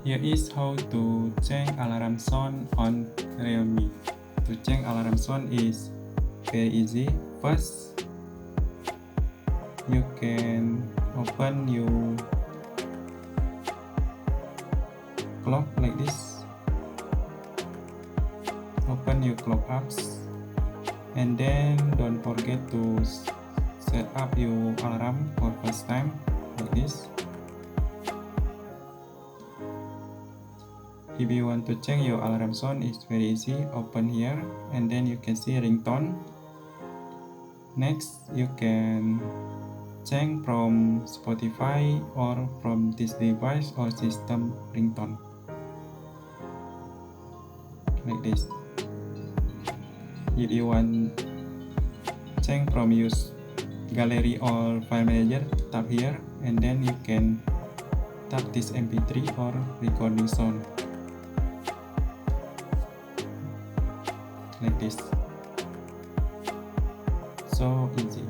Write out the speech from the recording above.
Here is how to change alarm sound on Realme. To change alarm sound is very easy. First, you can open your clock like this. Open your clock apps, and then don't forget to set up your alarm for first time like this. If you want to change your alarm sound, it's very easy. Open here and then you can see ringtone. Next, you can change from Spotify or from this device or system ringtone like this. If you want change from use gallery or file manager, tap here and then you can tap this mp3 or recording sound like this. So easy.